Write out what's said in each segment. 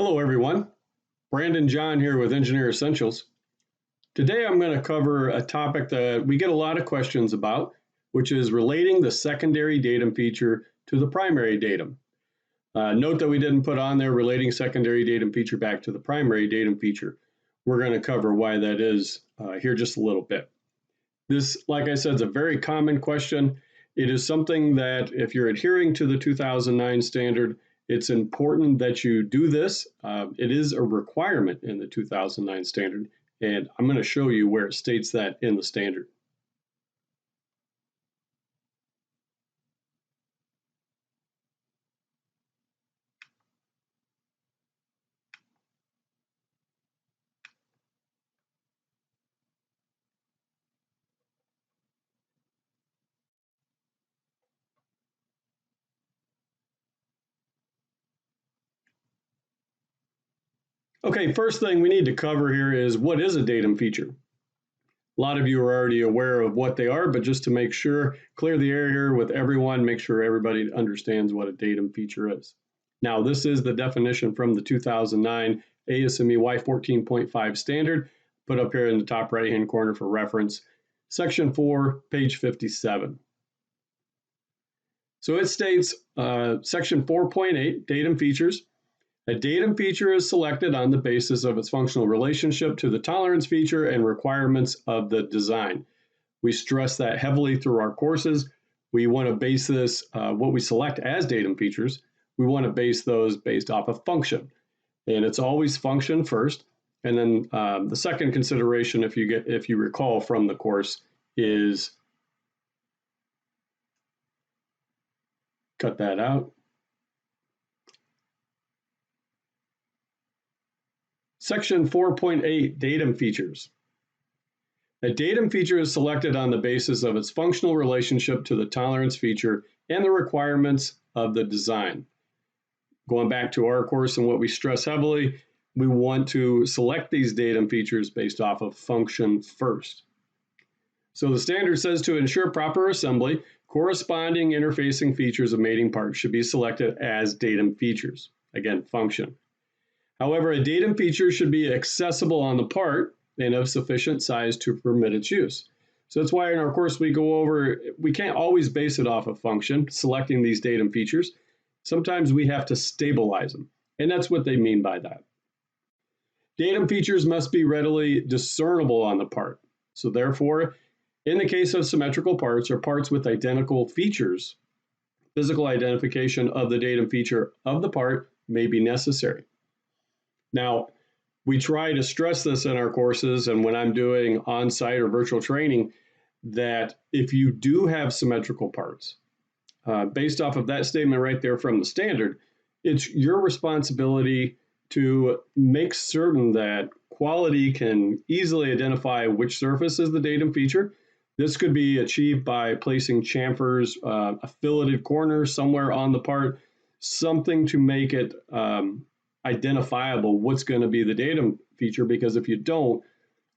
Hello everyone, Brandon John here with Engineer Essentials. Today I'm going to cover a topic that we get a lot of questions about, which is relating the secondary datum feature to the primary datum. Note that we didn't put on there relating secondary datum feature back to the primary datum feature. We're going to cover why that is here just a little bit. This, like I said, is a very common question. It is something that if you're adhering to the 2009 standard, it's important that you do this. It is a requirement in the 2009 standard, and I'm going to show you where it states that in the standard. Okay, first thing we need to cover here is what is a datum feature? A lot of you are already aware of what they are, but just to make sure, clear the air here with everyone, make sure everybody understands what a datum feature is. Now, this is the definition from the 2009 ASME Y14.5 standard, put up here in the top right-hand corner for reference, section 4, page 57. So it states, section 4.8, datum features. A datum feature is selected on the basis of its functional relationship to the tolerance feature and requirements of the design. We stress that heavily through our courses. We want to base this, what we select as datum features, we want to base those based off of function. And it's always function first. And then the second consideration, if you recall from the course, is, cut that out. Section 4.8, datum features. A datum feature is selected on the basis of its functional relationship to the tolerance feature and the requirements of the design. Going back to our course and what we stress heavily, we want to select these datum features based off of function first. So the standard says to ensure proper assembly, corresponding interfacing features of mating parts should be selected as datum features. Again, function. However, a datum feature should be accessible on the part and of sufficient size to permit its use. So that's why in our course we go over, we can't always base it off of function, selecting these datum features. Sometimes we have to stabilize them, and that's what they mean by that. Datum features must be readily discernible on the part. So therefore, in the case of symmetrical parts or parts with identical features, physical identification of the datum feature of the part may be necessary. Now, we try to stress this in our courses and when I'm doing on-site or virtual training, that if you do have symmetrical parts, based off of that statement right there from the standard, it's your responsibility to make certain that quality can easily identify which surface is the datum feature. This could be achieved by placing chamfers, a filleted corner somewhere on the part, something to make it identifiable what's going to be the datum feature, because if you don't,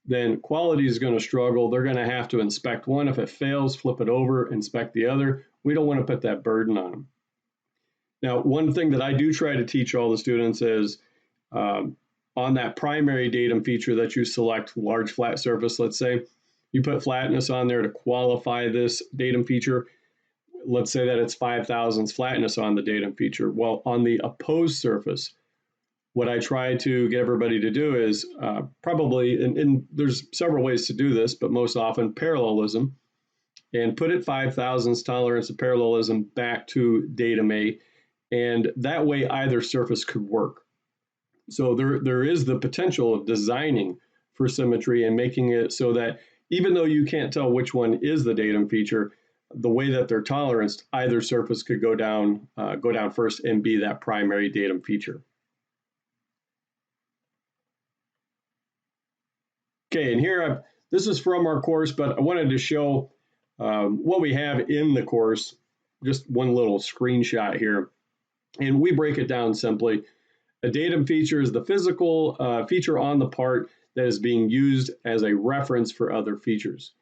then quality is going to struggle. They're going to have to inspect one. If it fails, flip it over, inspect the other. We don't want to put that burden on them. Now, one thing that I do try to teach all the students is on that primary datum feature that you select, large flat surface, let's say, you put flatness on there to qualify this datum feature. Let's say that it's 5 thousandths flatness on the datum feature. Well, on the opposed surface, what I try to get everybody to do is probably, and there's several ways to do this, but most often parallelism, and put it 5 thousandths tolerance of parallelism back to datum A, and that way either surface could work. So there is the potential of designing for symmetry and making it so that even though you can't tell which one is the datum feature, the way that they're toleranced, either surface could go down first and be that primary datum feature. Okay, and here, this is from our course, but I wanted to show what we have in the course, just one little screenshot here. And we break it down simply. A datum feature is the physical feature on the part that is being used as a reference for other features.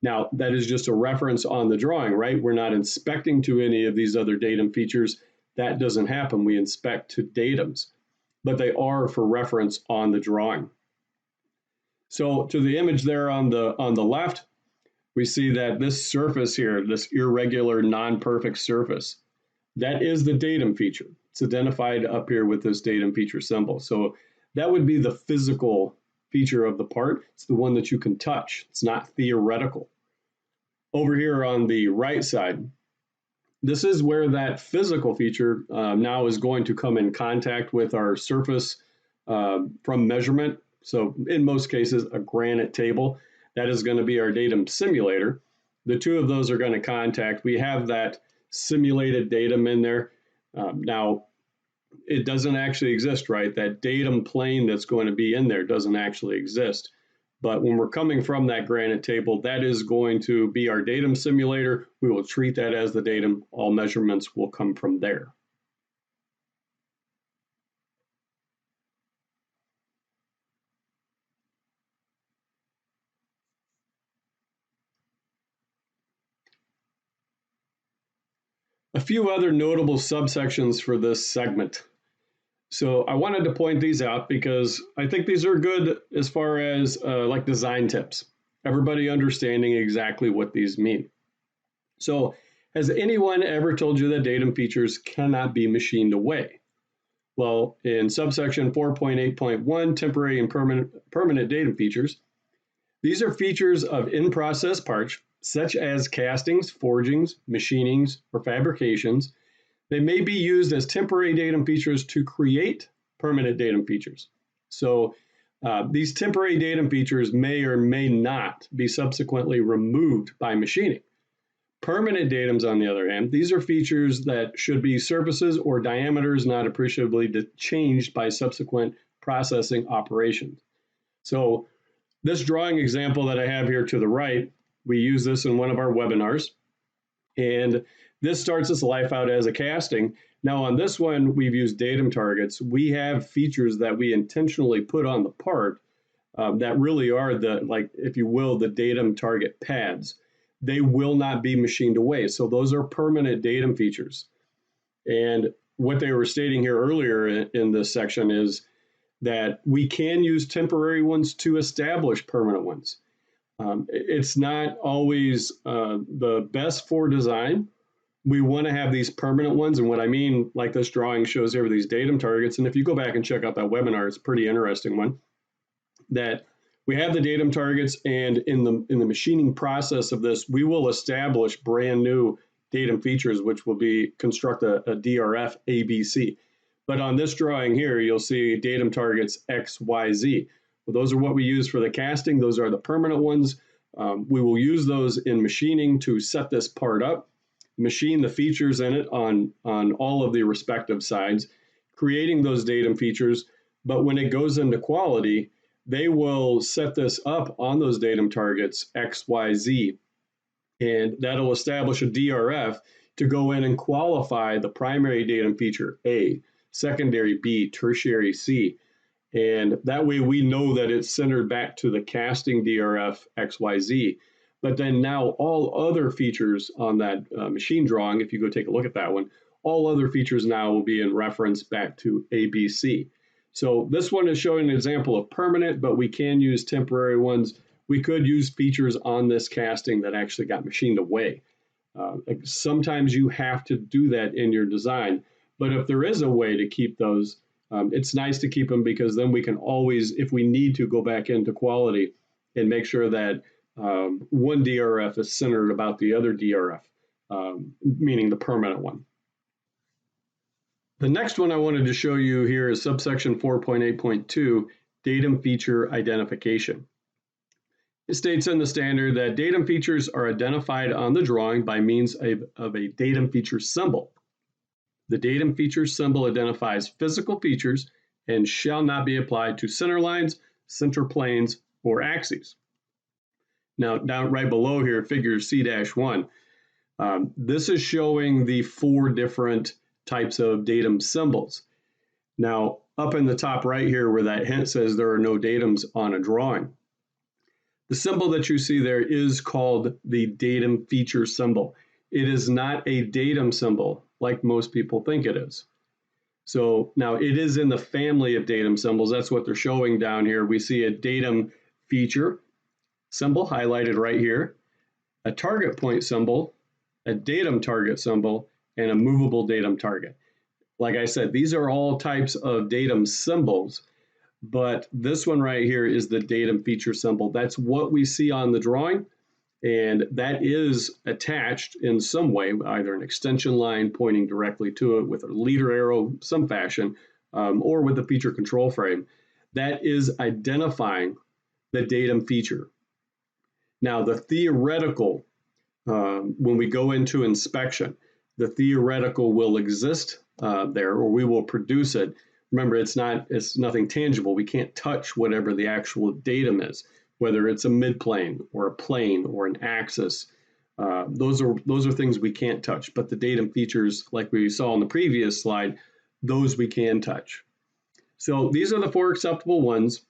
Now, that is just a reference on the drawing, right? We're not inspecting to any of these other datum features. That doesn't happen. We inspect to datums. but they are for reference on the drawing. So to the image there on the left, we see that this surface here, this irregular non-perfect surface, that is the datum feature. It's identified up here with this datum feature symbol. So that would be the physical feature of the part. It's the one that you can touch. It's not theoretical. Over here on the right side, this is where that physical feature now is going to come in contact with our surface from measurement. So in most cases, a granite table. That is going to be our datum simulator. The two of those are going to contact. We have that simulated datum in there. Now, it doesn't actually exist, right? That datum plane that's going to be in there doesn't actually exist. But when we're coming from that granite table, that is going to be our datum simulator. We will treat that as the datum. All measurements will come from there. A few other notable subsections for this segment. So I wanted to point these out because I think these are good as far as like design tips. Everybody understanding exactly what these mean. So has anyone ever told you that datum features cannot be machined away? Well, in subsection 4.8.1, temporary and permanent datum features, these are features of in-process parts such as castings, forgings, machinings, or fabrications. They may be used as temporary datum features to create permanent datum features. So these temporary datum features may or may not be subsequently removed by machining. Permanent datums, on the other hand, these are features that should be surfaces or diameters not appreciably changed by subsequent processing operations. So this drawing example that I have here to the right, we use this in one of our webinars. And this starts its life out as a casting. Now on this one, we've used datum targets. We have features that we intentionally put on the part that really are the, like, if you will, the datum target pads. They will not be machined away. So those are permanent datum features. And what they were stating here earlier in this section is that we can use temporary ones to establish permanent ones. It's not always the best for design. We want to have these permanent ones. And what I mean, like this drawing shows here, these datum targets. And if you go back and check out that webinar, it's a pretty interesting one, that we have the datum targets, and in the machining process of this, we will establish brand new datum features, which will be construct a DRF ABC. But on this drawing here, you'll see datum targets X, Y, Z. Well, those are what we use for the casting. Those are the permanent ones. We will use those in machining to set this part up, machine the features in it on all of the respective sides, creating those datum features. But when it goes into quality, they will set this up on those datum targets X, Y, Z, and that'll establish a DRF to go in and qualify the primary datum feature A, secondary B, tertiary C. And that way we know that it's centered back to the casting DRF XYZ. But then now all other features on that machine drawing, if you go take a look at that one, all other features now will be in reference back to ABC. So this one is showing an example of permanent, but we can use temporary ones. We could use features on this casting that actually got machined away. Sometimes you have to do that in your design, but if there is a way to keep those, it's nice to keep them, because then we can always, if we need to, go back into quality and make sure that one DRF is centered about the other DRF, meaning the permanent one. The next one I wanted to show you here is subsection 4.8.2, datum feature identification. It states in the standard that datum features are identified on the drawing by means of a datum feature symbol. The datum feature symbol identifies physical features and shall not be applied to center lines, center planes, or axes. Now, down right below here, figure C-1, this is showing the 4 different types of datum symbols. Now, up in the top right here where that hint says there are no datums on a drawing, the symbol that you see there is called the datum feature symbol. It is not a datum symbol like most people think it is. So now it is in the family of datum symbols. That's what they're showing down here. We see a datum feature symbol highlighted right here, a target point symbol, a datum target symbol, and a movable datum target. Like I said, these are all types of datum symbols, but this one right here is the datum feature symbol. That's what we see on the drawing, and that is attached in some way, either an extension line pointing directly to it with a leader arrow, some fashion, or with the feature control frame. That is identifying the datum feature. Now, the theoretical, when we go into inspection, the theoretical will exist there, or we will produce it. Remember, it's nothing tangible. We can't touch whatever the actual datum is, whether it's a midplane or a plane or an axis. Those are things we can't touch. But the datum features, like we saw on the previous slide, those we can touch. So these are the 4 acceptable ones.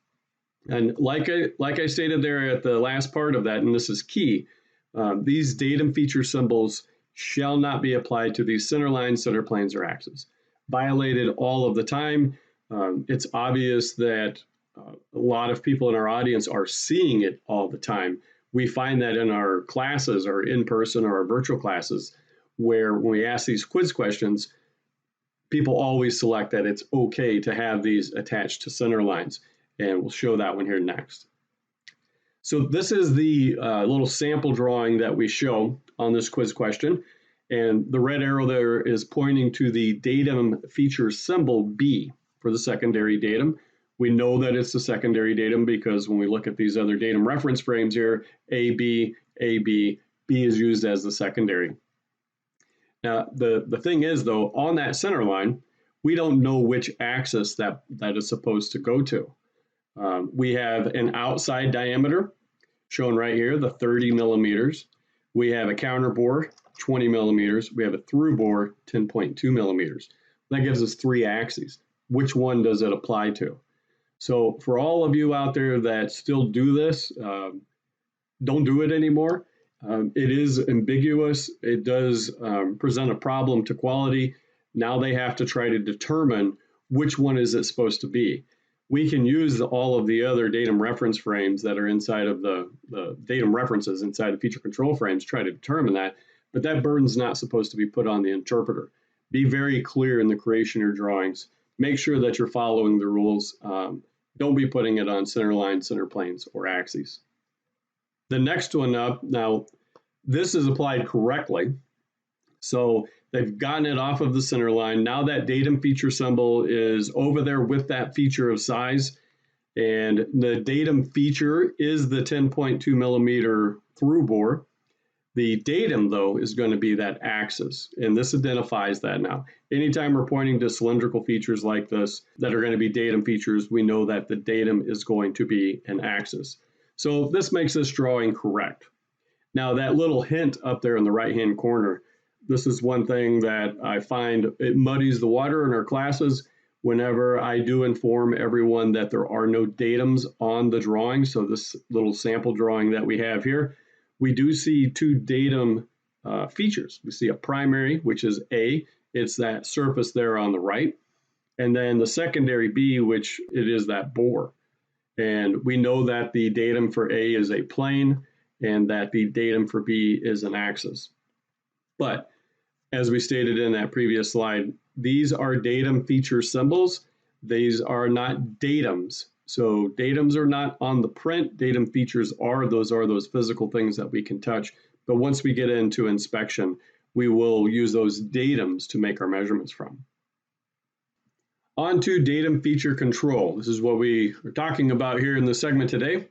And like I stated there at the last part of that, and this is key, these datum feature symbols shall not be applied to these center lines, center planes, or axes. Violated all of the time. It's obvious that a lot of people in our audience are seeing it all the time. We find that in our classes, our in-person or our virtual classes, where when we ask these quiz questions, people always select that it's okay to have these attached to center lines. And we'll show that one here next. So this is the little sample drawing that we show on this quiz question. And the red arrow there is pointing to the datum feature symbol B for the secondary datum. We know that it's the secondary datum because when we look at these other datum reference frames here, A, B, B is used as the secondary. Now, the thing is, though, on that center line, we don't know which axis that is supposed to go to. We have an outside diameter shown right here, the 30 millimeters. We have a counter bore, 20 millimeters. We have a through bore, 10.2 millimeters. That gives us 3 axes. Which one does it apply to? So for all of you out there that still do this, don't do it anymore. It is ambiguous. It does present a problem to quality. Now they have to try to determine which one is it supposed to be. We can use all of the other datum reference frames that are inside of the datum references inside the feature control frames, try to determine that, but that burden's not supposed to be put on the interpreter. Be very clear in the creation of your drawings. Make sure that you're following the rules. Don't be putting it on center lines, center planes, or axes. The next one up, now this is applied correctly. So they've gotten it off of the center line. Now that datum feature symbol is over there with that feature of size. And the datum feature is the 10.2 millimeter through bore. The datum, though, is going to be that axis. And this identifies that now. Anytime we're pointing to cylindrical features like this that are going to be datum features, we know that the datum is going to be an axis. So this makes this drawing correct. Now that little hint up there in the right-hand corner, this is one thing that I find it muddies the water in our classes whenever I do inform everyone that there are no datums on the drawing. So this little sample drawing that we have here, we do see 2 datum features. We see a primary, which is A. It's that surface there on the right. And then the secondary B, which it is that bore. And we know that the datum for A is a plane and that the datum for B is an axis. But as we stated in that previous slide, these are datum feature symbols. These are not datums. So datums are not on the print. Datum features are those physical things that we can touch. But once we get into inspection, we will use those datums to make our measurements from. On to datum feature control. This is what we are talking about here in the segment today.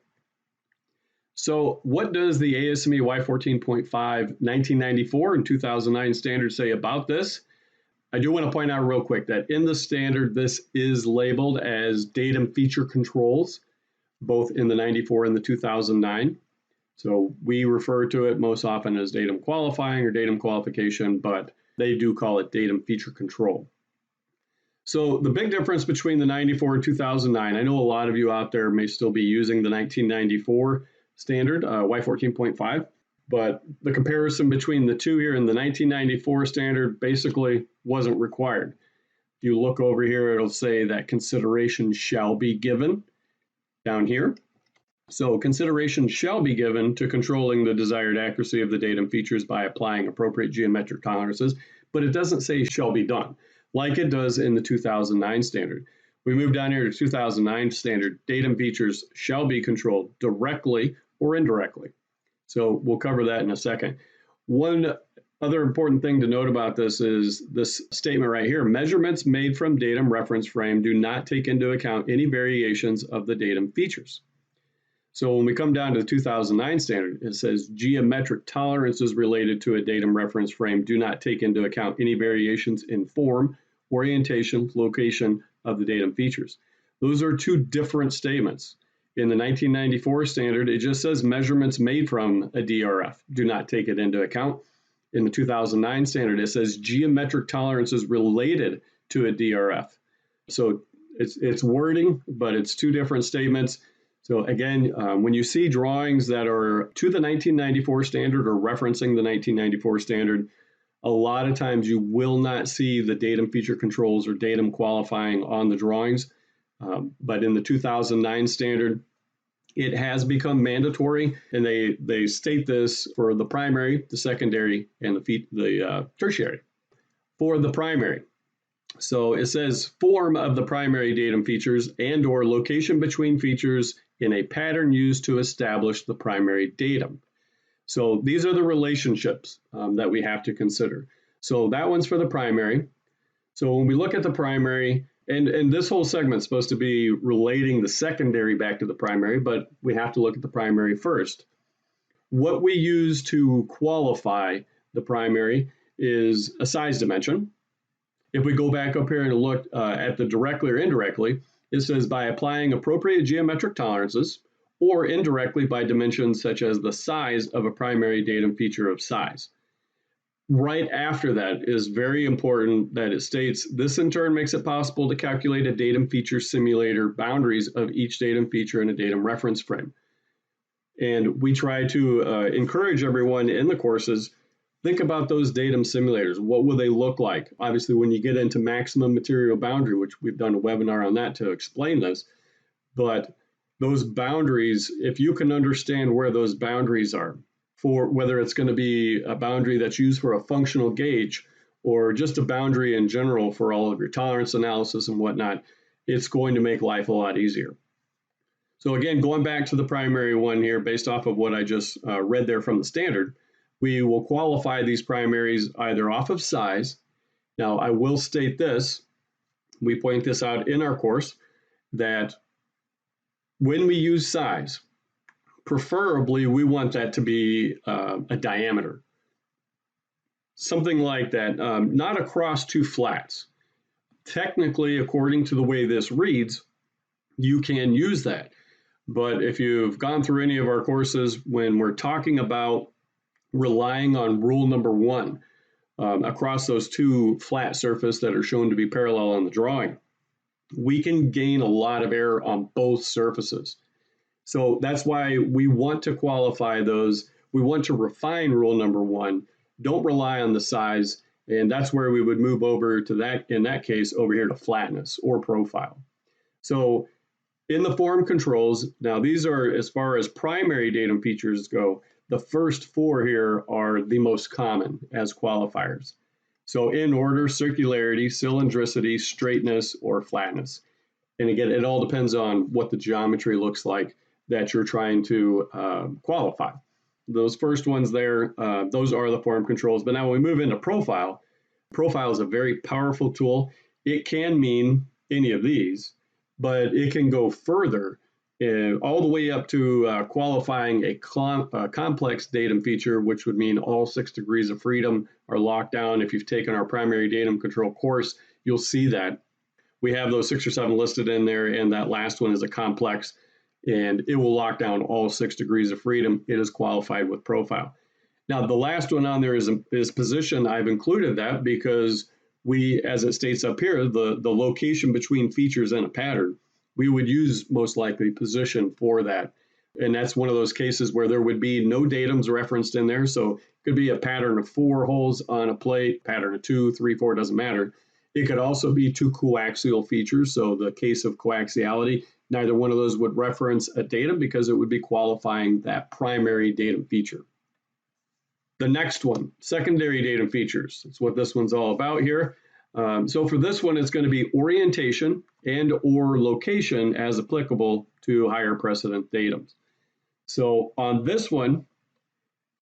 So what does the ASME Y14.5 1994 and 2009 standard say about this? I do want to point out real quick that in the standard, this is labeled as datum feature controls, both in the 94 and the 2009. So we refer to it most often as datum qualifying or datum qualification, but they do call it datum feature control. So the big difference between the 94 and 2009, I know a lot of you out there may still be using the 1994 standard, Y14.5, but the comparison between the two here in the 1994 standard basically wasn't required. If you look over here, it'll say that consideration shall be given down here. So consideration shall be given to controlling the desired accuracy of the datum features by applying appropriate geometric tolerances, but it doesn't say shall be done, like it does in the 2009 standard. We move down here to 2009 standard, datum features shall be controlled directly or indirectly. So we'll cover that in a second. One other important thing to note about this is this statement right here: measurements made from datum reference frame do not take into account any variations of the datum features. So when we come down to the 2009 standard, it says geometric tolerances related to a datum reference frame do not take into account any variations in form, orientation, location of the datum features. Those are two different statements. In the 1994 standard, it just says measurements made from a DRF do not take it into account. In the 2009 standard, it says geometric tolerances related to a DRF. So it's wording, but it's two different statements. So again, when you see drawings that are to the 1994 standard or referencing the 1994 standard, a lot of times you will not see the datum feature controls or datum qualifying on the drawings. But in the 2009 standard, it has become mandatory, and they state this for the primary, the secondary, and the tertiary. For the primary, so it says form of the primary datum features and or location between features in a pattern used to establish the primary datum. So these are the relationships that we have to consider. So that one's for the primary. So when we look at the primary, and this whole segment is supposed to be relating the secondary back to the primary, but we have to look at the primary first. What we use to qualify the primary is a size dimension. If we go back up here and look at the directly or indirectly, it says by applying appropriate geometric tolerances, or indirectly by dimensions such as the size of a primary datum feature of size. Right after that is very important that it states this in turn makes it possible to calculate a datum feature simulator boundaries of each datum feature in a datum reference frame. And we try to encourage everyone in the courses, think about those datum simulators. What will they look like? Obviously, when you get into maximum material boundary, which we've done a webinar on that to explain this, but those boundaries, if you can understand where those boundaries are, for whether it's going to be a boundary that's used for a functional gauge or just a boundary in general for all of your tolerance analysis and whatnot, it's going to make life a lot easier. So again, going back to the primary one here, based off of what I just read there from the standard, we will qualify these primaries either off of size. Now, I will state this, we point this out in our course, that when we use size, preferably we want that to be a diameter. Something like that, not across two flats. Technically, according to the way this reads, you can use that. But if you've gone through any of our courses, when we're talking about relying on rule number 1 across those two flat surfaces that are shown to be parallel on the drawing, we can gain a lot of error on both surfaces. So that's why we want to qualify those. We want to refine rule number 1. Don't rely on the size, and that's where we would move over to that, in that case, over here to flatness or profile. So in the form controls, now these are, as far as primary datum features go, the first 4 here are the most common as qualifiers. So in order, circularity, cylindricity, straightness, or flatness. And again, it all depends on what the geometry looks like that you're trying to qualify. Those first ones there, those are the form controls. But now when we move into profile, profile is a very powerful tool. It can mean any of these, but it can go further all the way up to qualifying a complex datum feature, which would mean all 6 degrees of freedom are locked down. If you've taken our primary datum control course, you'll see that. We have those 6 or 7 listed in there, and that last one is a complex, and it will lock down all 6 degrees of freedom. It is qualified with profile. Now, the last one on there is position. I've included that because we, as it states up here, the location between features in a pattern, we would use most likely position for that. And that's one of those cases where there would be no datums referenced in there. So it could be a pattern of 4 holes on a plate, pattern of 2, 3, 4, doesn't matter. It could also be two coaxial features. So the case of coaxiality, neither one of those would reference a datum because it would be qualifying that primary datum feature. The next one, secondary datum features. That's what this one's all about here. So for this one, it's going to be orientation and or location as applicable to higher precedent datums. So on this one,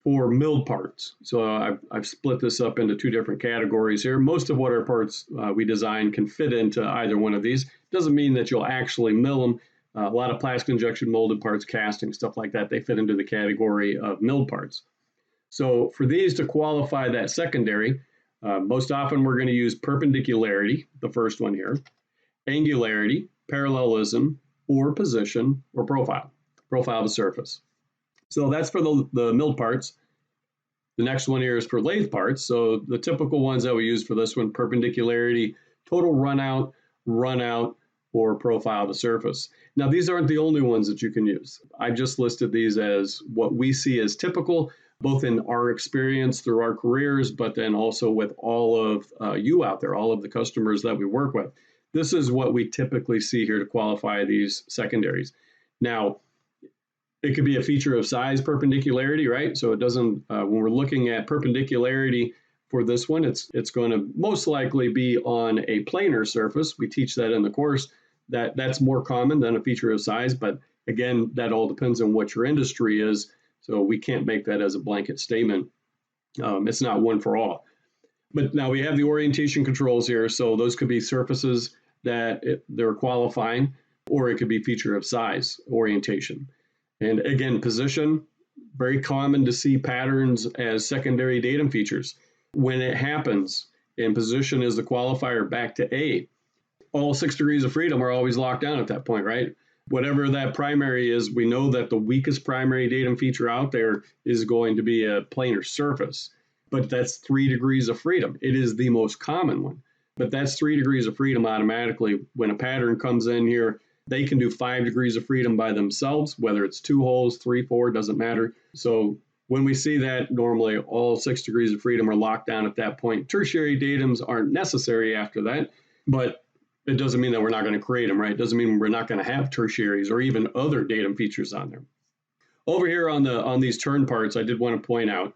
for milled parts, so I've split this up into two different categories here. Most of what our parts we design can fit into either one of these. Doesn't mean that you'll actually mill them. A lot of plastic injection molded parts, casting, stuff like that, they fit into the category of milled parts. So for these to qualify that secondary, most often we're going to use perpendicularity, the first one here, angularity, parallelism, or position, or profile of the surface. So that's for the milled parts. The next one here is for lathe parts. So the typical ones that we use for this one, perpendicularity, total runout, or profile of the surface. Now, these aren't the only ones that you can use. I've just listed these as what we see as typical, both in our experience through our careers, but then also with all of you out there, all of the customers that we work with. This is what we typically see here to qualify these secondaries. Now, it could be a feature of size perpendicularity, right? So it doesn't, when we're looking at perpendicularity for this one, it's going to most likely be on a planar surface. We teach that in the course. That's more common than a feature of size, but again, that all depends on what your industry is. So we can't make that as a blanket statement. It's not one for all. But now we have the orientation controls here. So those could be surfaces that they're qualifying, or it could be feature of size orientation. And again, position, very common to see patterns as secondary datum features. When it happens and position is the qualifier back to A, all 6 degrees of freedom are always locked down at that point, right? Whatever that primary is, we know that the weakest primary datum feature out there is going to be a planar surface, but that's 3 degrees of freedom. It is the most common one, but that's 3 degrees of freedom automatically. When a pattern comes in here, they can do 5 degrees of freedom by themselves, whether it's 2 holes, 3, 4, doesn't matter. So when we see that, normally all 6 degrees of freedom are locked down at that point. Tertiary datums aren't necessary after that, but it doesn't mean that we're not going to create them, right? It doesn't mean we're not going to have tertiaries or even other datum features on there. Over here on these turn parts, I did want to point out,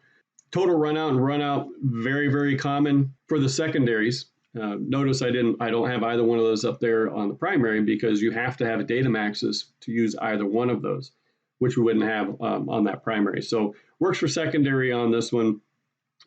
total runout and runout, very, very common for the secondaries. Notice I don't have either one of those up there on the primary because you have to have a datum axis to use either one of those, which we wouldn't have on that primary. So works for secondary on this one.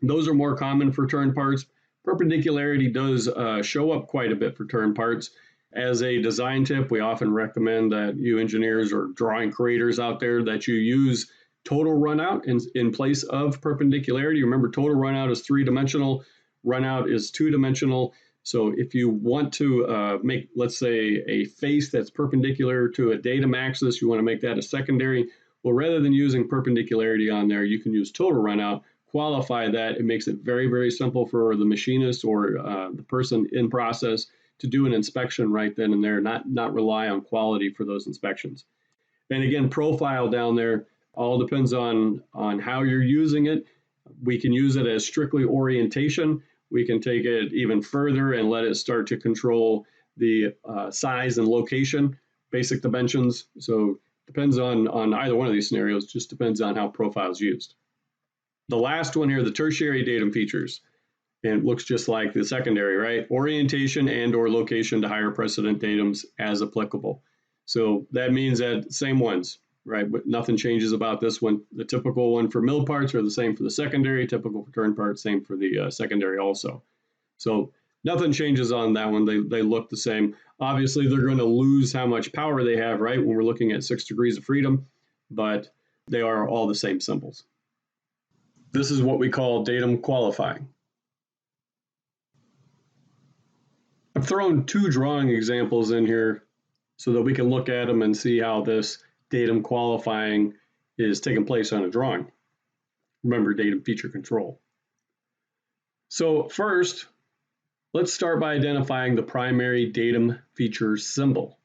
Those are more common for turn parts. Perpendicularity does show up quite a bit for turn parts. As a design tip, we often recommend that you engineers or drawing creators out there that you use total runout in place of perpendicularity. Remember, total runout is 3-dimensional. Runout is 2-dimensional. So if you want to make, let's say, a face that's perpendicular to a datum axis, you want to make that a secondary. Well, rather than using perpendicularity on there, you can use total runout, qualify that. It makes it very, very simple for the machinist or the person in process to do an inspection right then and there, not rely on quality for those inspections. And again, profile down there all depends on how you're using it. We can use it as strictly orientation. We can take it even further and let it start to control the size and location, basic dimensions. So depends on either one of these scenarios, just depends on how profile is used. The last one here, the tertiary datum features, and it looks just like the secondary, right? Orientation and or location to higher precedent datums as applicable. So that means that same ones, right? But nothing changes about this one. The typical one for mill parts are the same for the secondary, typical for turn parts, same for the secondary also. So nothing changes on that one. They look the same. Obviously, they're going to lose how much power they have, right, when we're looking at 6 degrees of freedom, but they are all the same symbols. This is what we call datum qualifying. I've thrown 2 drawing examples in here so that we can look at them and see how this datum qualifying is taking place on a drawing. Remember, datum feature control. So first, let's start by identifying the primary datum feature symbol.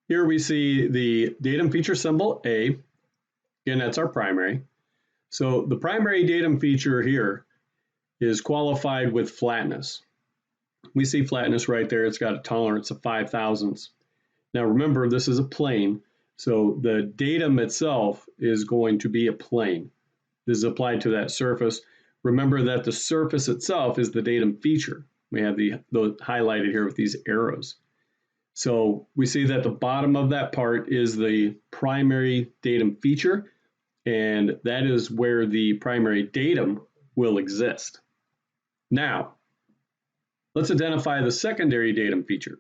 Here we see the datum feature symbol A. Again, that's our primary. So the primary datum feature here is qualified with flatness. We see flatness right there. It's got a tolerance of 5 thousandths. Now remember, this is a plane, so the datum itself is going to be a plane. This is applied to that surface. Remember that the surface itself is the datum feature. We have those highlighted here with these arrows. So we see that the bottom of that part is the primary datum feature, and that is where the primary datum will exist. Now, let's identify the secondary datum feature.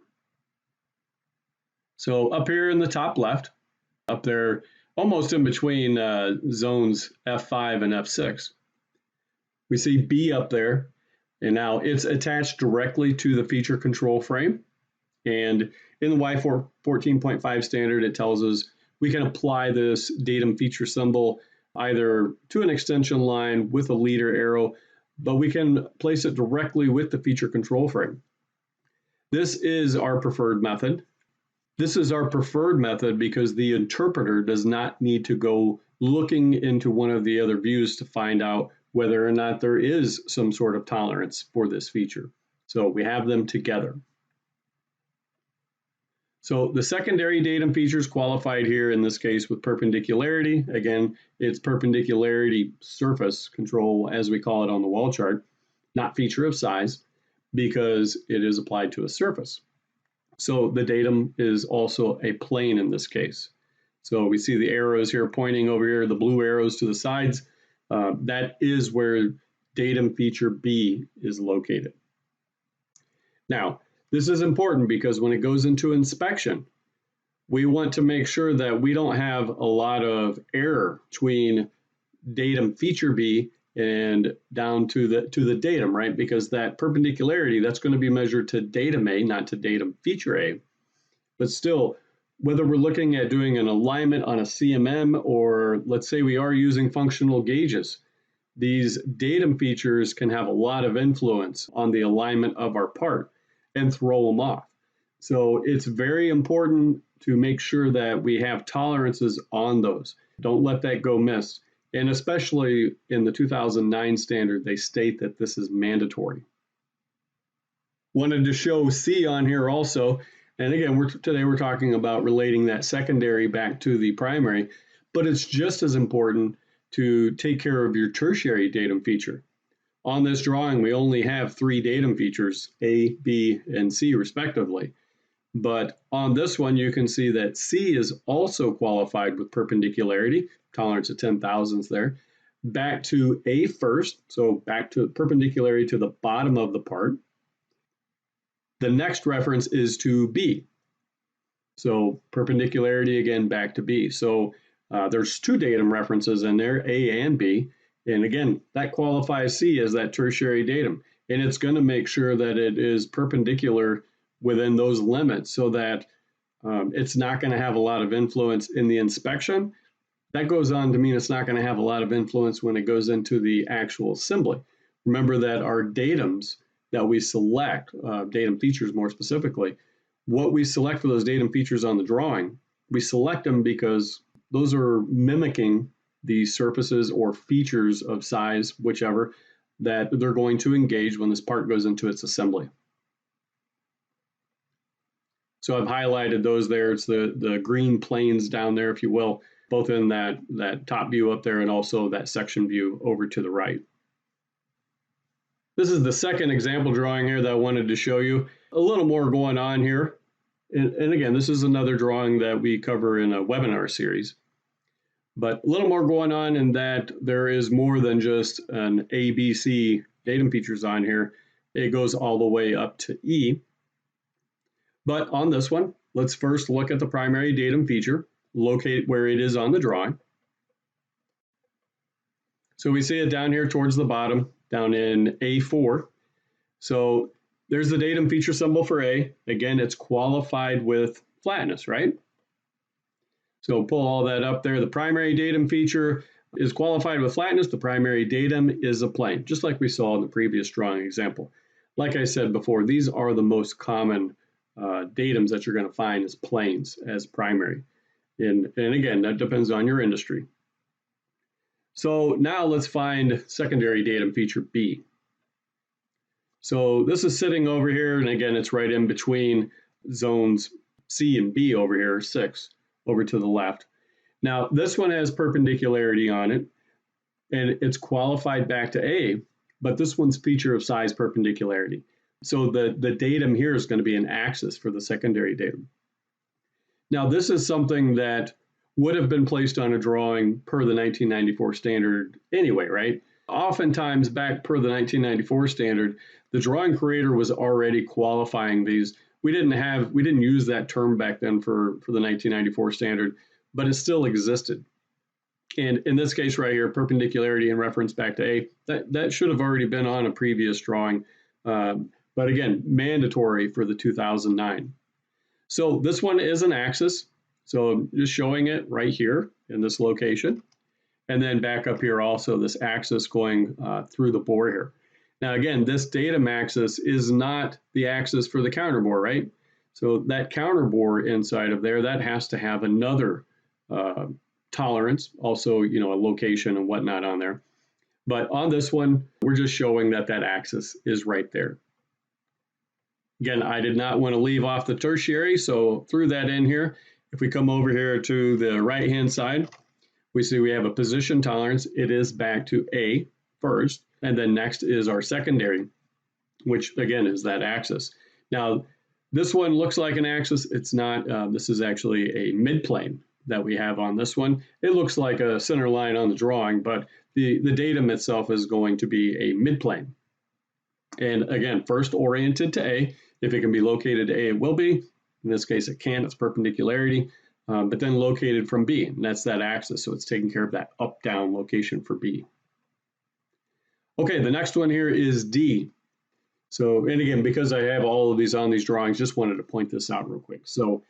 So up here in the top left, up there, almost in between zones F5 and F6, we see B up there, and now it's attached directly to the feature control frame. And in the Y14.5 standard, it tells us we can apply this datum feature symbol either to an extension line with a leader arrow, but we can place it directly with the feature control frame. This is our preferred method. This is our preferred method because the interpreter does not need to go looking into one of the other views to find out whether or not there is some sort of tolerance for this feature. So we have them together. So the secondary datum feature is qualified here in this case with perpendicularity. Again, it's perpendicularity surface control as we call it on the wall chart, not feature of size, because it is applied to a surface. So the datum is also a plane in this case. So we see the arrows here pointing over here, the blue arrows to the sides. That is where datum feature B is located. Now, this is important because when it goes into inspection, we want to make sure that we don't have a lot of error between datum feature B and down to the datum, right? Because that perpendicularity, that's going to be measured to datum A, not to datum feature A. But still, whether we're looking at doing an alignment on a CMM or let's say we are using functional gauges, these datum features can have a lot of influence on the alignment of our part and throw them off. So it's very important to make sure that we have tolerances on those. Don't let that go missed. And especially in the 2009 standard, they state that this is mandatory. Wanted to show C on here also. And again, today we're talking about relating that secondary back to the primary, but it's just as important to take care of your tertiary datum feature. On this drawing, we only have 3 datum features, A, B, and C respectively. But on this one, you can see that C is also qualified with perpendicularity, tolerance of 10 thousandths there, back to A first, so back to perpendicularity to the bottom of the part. The next reference is to B. So perpendicularity again back to B. So there's 2 datum references in there, A and B. And again, that qualifies C as that tertiary datum. And it's going to make sure that it is perpendicular within those limits so that it's not going to have a lot of influence in the inspection. That goes on to mean it's not going to have a lot of influence when it goes into the actual assembly. Remember that our datums that we select, datum features more specifically, what we select for those datum features on the drawing, we select them because those are mimicking the surfaces or features of size, whichever, that they're going to engage when this part goes into its assembly. So I've highlighted those there. It's the green planes down there, if you will, both in that top view up there and also that section view over to the right. This is the second example drawing here that I wanted to show you. A little more going on here. And again, this is another drawing that we cover in a webinar series. But a little more going on in that there is more than just an A, B, C datum features on here. It goes all the way up to E. But on this one, let's first look at the primary datum feature, locate where it is on the drawing. So we see it down here towards the bottom, down in A4. So there's the datum feature symbol for A. Again, it's qualified with flatness, right? So pull all that up there. The primary datum feature is qualified with flatness. The primary datum is a plane, just like we saw in the previous drawing example. Like I said before, these are the most common datums that you're going to find as planes as primary. And again, that depends on your industry. So now let's find secondary datum feature B. So this is sitting over here, and again, it's right in between zones C and B over here, 6, over to the left. Now, this one has perpendicularity on it, and it's qualified back to A, but this one's feature of size perpendicularity. So the datum here is going to be an axis for the secondary datum. Now, this is something that would have been placed on a drawing per the 1994 standard anyway, right? Oftentimes, back per the 1994 standard, the drawing creator was already qualifying these. We didn't use that term back then for the 1994 standard, but it still existed. And in this case right here, perpendicularity in reference back to A, that should have already been on a previous drawing, but again, mandatory for the 2009. So this one is an axis. So I'm just showing it right here in this location. And then back up here also, this axis going through the bore here. Now again, this datum axis is not the axis for the counter bore, right? So that counter bore inside of there, that has to have another tolerance, also, a location and whatnot on there. But on this one, we're just showing that axis is right there. Again, I did not want to leave off the tertiary, so threw that in here. If we come over here to the right-hand side, we see we have a position tolerance. It is back to A first, and then next is our secondary, which again is that axis. Now, this one looks like an axis. It's not. This is actually a midplane that we have on this one. It looks like a center line on the drawing, but the datum itself is going to be a midplane. And again, first oriented to A. If it can be located to A, it will be. In this case, it can. It's perpendicularity. But then located from B, and that's that axis. So it's taking care of that up-down location for B. Okay, the next one here is D. So, and again, because I have all of these on these drawings, just wanted to point this out real quick. So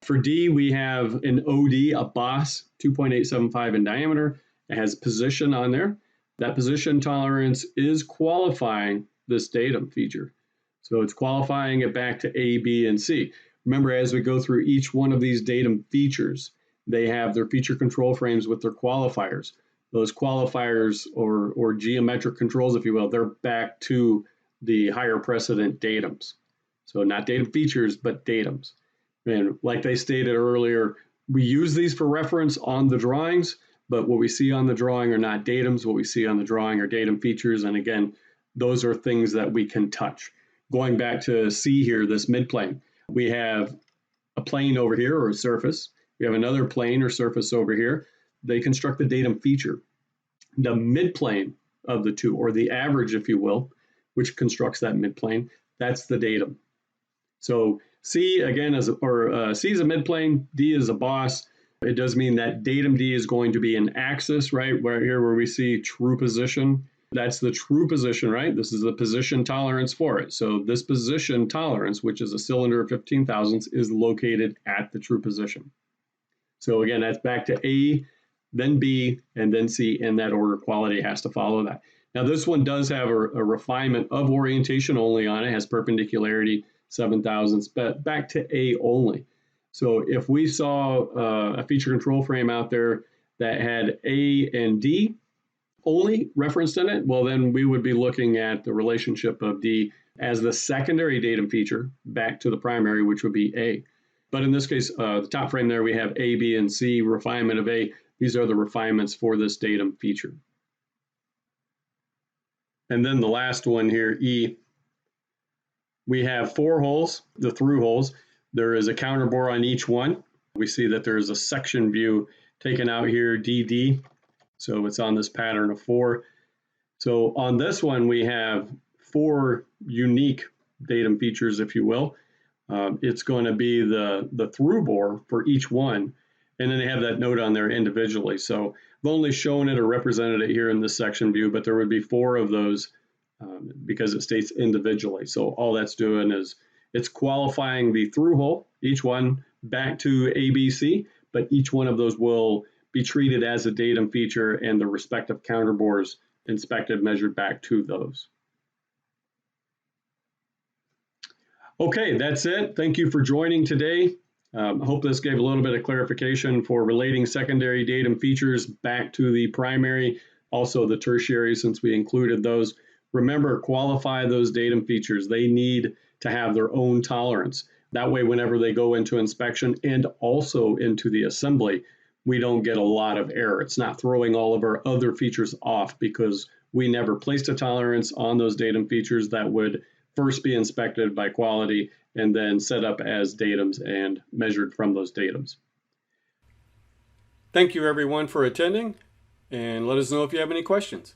for D, we have an OD, a boss, 2.875 in diameter. It has position on there. That position tolerance is qualifying this datum feature. So it's qualifying it back to A, B, and C. Remember, as we go through each one of these datum features, they have their feature control frames with their qualifiers. Those qualifiers, or geometric controls, if you will, they're back to the higher precedent datums. So not datum features, but datums. And like they stated earlier, we use these for reference on the drawings, but what we see on the drawing are not datums. What we see on the drawing are datum features. And again, those are things that we can touch. Going back to C here, this midplane, we have a plane over here, or a surface. We have another plane or surface over here. They construct the datum feature. The midplane of the two, or the average, if you will, which constructs that midplane, that's the datum. So C, again, C is a midplane, D is a boss. It does mean that datum D is going to be an axis, right? Right here where we see true position. That's the true position, right? This is the position tolerance for it. So this position tolerance, which is a cylinder of 15 thousandths, is located at the true position. So again, that's back to A, then B, and then C, and that order quality has to follow that. Now this one does have a refinement of orientation only on it, has perpendicularity 7 thousandths, but back to A only. So if we saw a feature control frame out there that had A and D only referenced in it, well, then we would be looking at the relationship of D as the secondary datum feature back to the primary, which would be A. But in this case, the top frame there, we have A, B, and C, refinement of A. These are the refinements for this datum feature. And then the last one here, E, we have 4 holes, the through holes. There is a counter bore on each one. We see that there is a section view taken out here, DD. So it's on this pattern of 4. So on this one, we have 4 unique datum features, if you will. It's going to be the through bore for each one. And then they have that note on there individually. So I've only shown it or represented it here in this section view, but there would be 4 of those because it states individually. So all that's doing is it's qualifying the through hole, each one back to ABC, but each one of those will be treated as a datum feature and the respective counter bores inspected, measured back to those. Okay, that's it. Thank you for joining today. I hope this gave a little bit of clarification for relating secondary datum features back to the primary, also the tertiary, since we included those. Remember, qualify those datum features. They need to have their own tolerance. That way, whenever they go into inspection and also into the assembly, we don't get a lot of error. It's not throwing all of our other features off because we never placed a tolerance on those datum features that would first be inspected by quality and then set up as datums and measured from those datums. Thank you everyone for attending, and let us know if you have any questions.